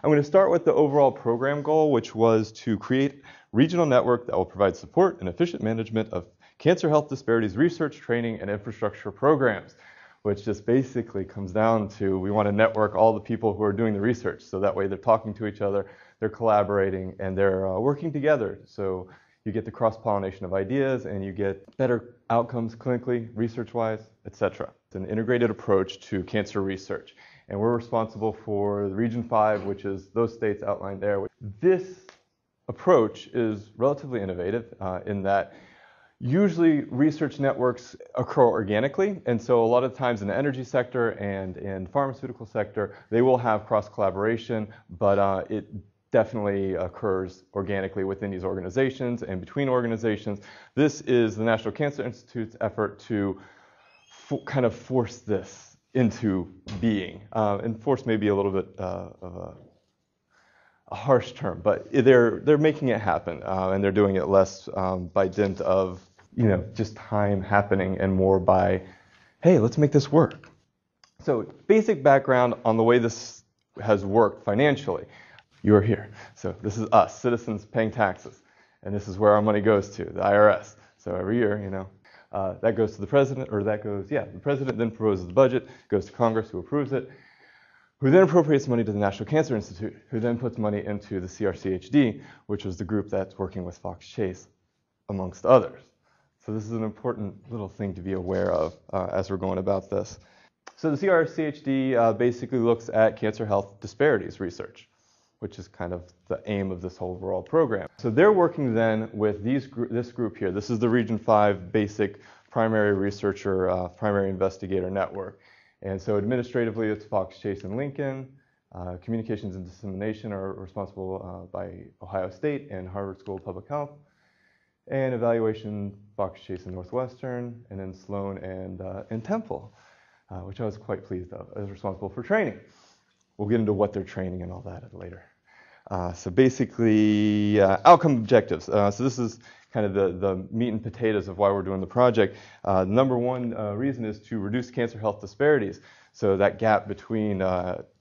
I'm going to start with the overall program goal, which was to create a regional network that will provide support and efficient management of cancer health disparities research, training, and infrastructure programs, which just basically comes down to we want to network all the people who are doing the research, so that way they're talking to each other, they're collaborating, and they're working together. So you get the cross-pollination of ideas, and you get better outcomes clinically, research-wise, etc. It's an integrated approach to cancer research. And we're responsible for the Region 5, which is those states outlined there. This approach is relatively innovative in that usually research networks occur organically, and so a lot of times in the energy sector and in the pharmaceutical sector, they will have cross-collaboration, but it definitely occurs organically within these organizations and between organizations. This is the National Cancer Institute's effort to kind of force this into being. And force may be a little bit of a harsh term, but they're making it happen, and they're doing it less by dint of just time happening and more by, hey, let's make this work. So basic background on the way this has worked financially. You are here. So this is us, citizens paying taxes, and this is where our money goes to, the IRS. So every year, that goes to the president, the president then proposes the budget, goes to Congress, who approves it, who then appropriates money to the National Cancer Institute, who then puts money into the CRCHD, which was the group that's working with Fox Chase, amongst others. So this is an important little thing to be aware of as we're going about this. So the CRCHD basically looks at cancer health disparities research, which is kind of the aim of this whole overall program. So they're working then with this group here. This is the Region 5 basic primary researcher, primary investigator network. And so administratively, it's Fox Chase and Lincoln. Communications and dissemination are responsible by Ohio State and Harvard School of Public Health. And evaluation, Fox Chase and Northwestern, and then Sloan and Temple, which I was quite pleased of, is responsible for training. We'll get into what they're training and all that later. So basically, outcome objectives. So this is kind of the meat and potatoes of why we're doing the project. Number one reason is to reduce cancer health disparities. So that gap between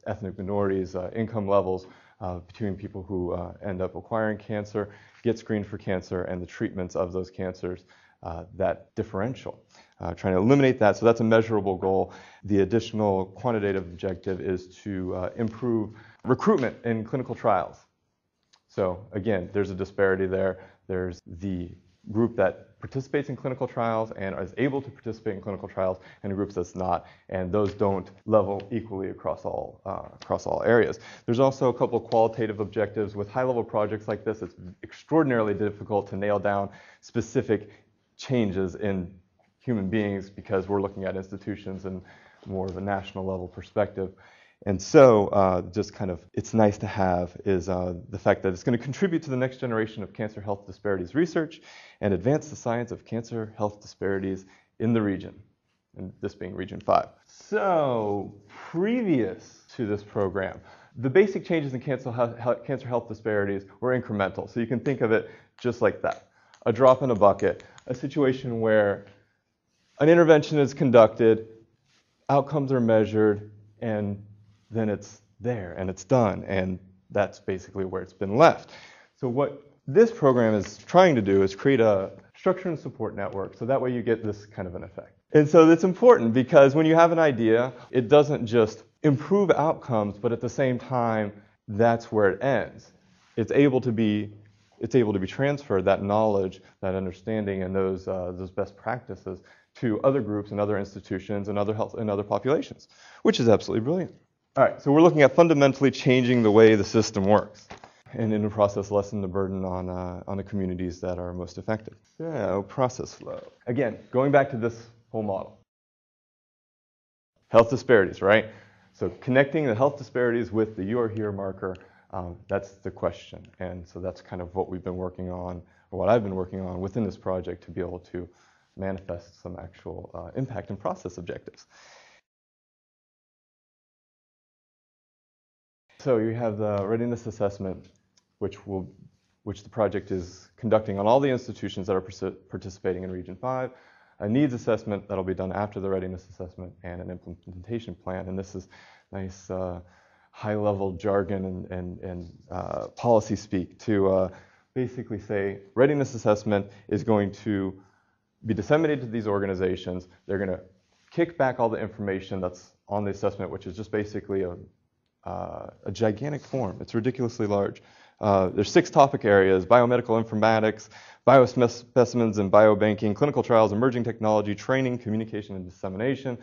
ethnic minorities, income levels, between people who end up acquiring cancer, get screened for cancer, and the treatments of those cancers, that differential. Trying to eliminate that, so that's a measurable goal. The additional quantitative objective is to improve recruitment in clinical trials. So again, there's a disparity there. There's the group that participates in clinical trials and is able to participate in clinical trials, and the groups that's not, and those don't level equally across all areas. There's also a couple of qualitative objectives. With high-level projects like this, it's extraordinarily difficult to nail down specific changes in human beings because we're looking at institutions and more of a national level perspective. And so just kind of it's nice to have is the fact that it's going to contribute to the next generation of cancer health disparities research and advance the science of cancer health disparities in the region, and this being Region 5. So previous to this program, the basic changes in cancer health disparities were incremental. So you can think of it just like that, a drop in a bucket, a situation where an intervention is conducted, outcomes are measured, and then it's there and it's done, and that's basically where it's been left. So what this program is trying to do is create a structure and support network, so that way you get this kind of an effect. And so it's important because when you have an idea, it doesn't just improve outcomes, but at the same time, that's where it ends. It's able to be transferred, that knowledge, that understanding, and those best practices to other groups and other institutions and other health and other populations, which is absolutely brilliant. All right, so we're looking at fundamentally changing the way the system works, and in the process, lessen the burden on the communities that are most affected. So, process flow. Again, going back to this whole model. Health disparities, right? So connecting the health disparities with the "you are here" marker, that's the question. And so that's kind of what we've been working on, or what I've been working on within this project to be able to manifest some actual impact and process objectives. So you have the readiness assessment, which the project is conducting on all the institutions that are participating in Region 5, a needs assessment that'll be done after the readiness assessment, and an implementation plan. And this is nice high-level jargon and policy speak to basically say readiness assessment is going to be disseminated to these organizations. They're going to kick back all the information that's on the assessment, which is just basically a gigantic form. It's ridiculously large. There's 6 topic areas: biomedical informatics, biospecimens and biobanking, clinical trials, emerging technology, training, communication, and dissemination.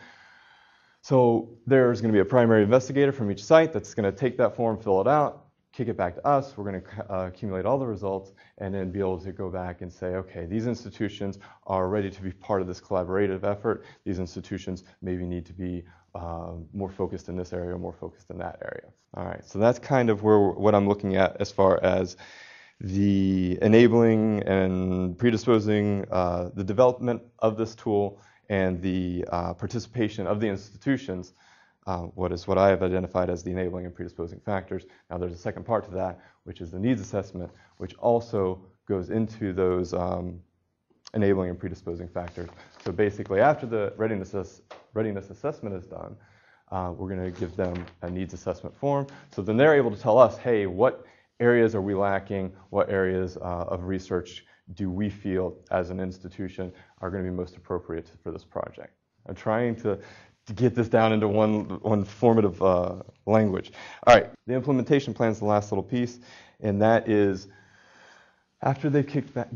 So there's going to be a primary investigator from each site that's going to take that form, fill it out, kick it back to us. We're going to accumulate all the results and then be able to go back and say, okay, these institutions are ready to be part of this collaborative effort. These institutions maybe need to be more focused in this area or more focused in that area. All right, so that's kind of what I'm looking at as far as the enabling and predisposing the development of this tool and the participation of the institutions. What I have identified as the enabling and predisposing factors. Now there's a second part to that, which is the needs assessment, which also goes into those enabling and predisposing factors. So basically after the readiness assessment is done, we're going to give them a needs assessment form. So then they're able to tell us, hey, what areas are we lacking? What areas of research do we feel as an institution are going to be most appropriate for this project? I'm trying to get this down into one formative language. All right, the implementation plan is the last little piece, and that is after they've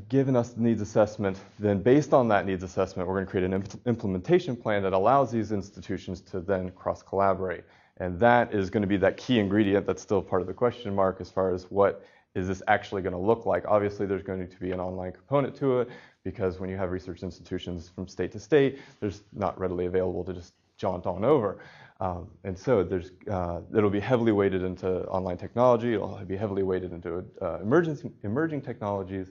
given us the needs assessment, then based on that needs assessment, we're going to create an implementation plan that allows these institutions to then cross-collaborate. And that is going to be that key ingredient that's still part of the question mark as far as what is this actually going to look like. Obviously, there's going to be an online component to it because when you have research institutions from state to state, there's not readily available to just jaunt on over. And so it'll be heavily weighted into online technology. It'll be heavily weighted into emerging technologies.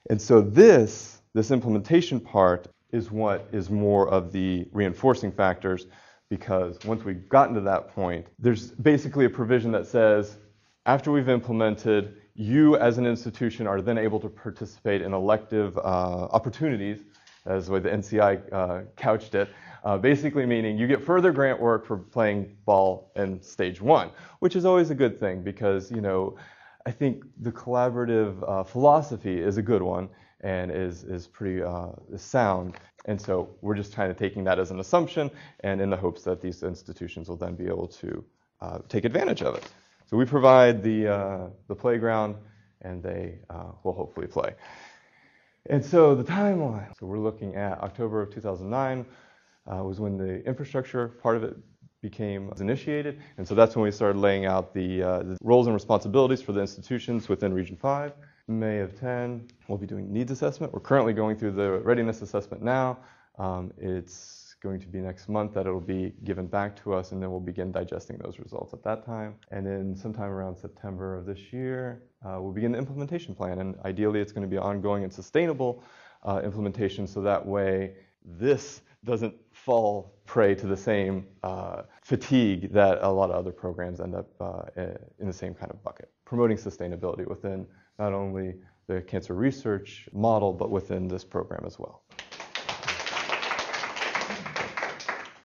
And so this implementation part is what is more of the reinforcing factors, because once we've gotten to that point, there's basically a provision that says, after we've implemented, you as an institution are then able to participate in elective opportunities, as the way the NCI couched it, basically meaning you get further grant work for playing ball in stage 1, which is always a good thing because, I think the collaborative philosophy is a good one and is pretty sound. And so we're just kind of taking that as an assumption and in the hopes that these institutions will then be able to take advantage of it. So we provide the playground and they will hopefully play. And so the timeline, so we're looking at October of 2009 was when the infrastructure part of it became initiated. And so that's when we started laying out the roles and responsibilities for the institutions within Region 5. May of 10, we'll be doing needs assessment. We're currently going through the readiness assessment now. It's going to be next month that it'll be given back to us, and then we'll begin digesting those results at that time. And then sometime around September of this year, we'll begin the implementation plan. And ideally, it's going to be ongoing and sustainable implementation, so that way this doesn't fall prey to the same fatigue that a lot of other programs end up in the same kind of bucket. Promoting sustainability within not only the cancer research model, but within this program as well.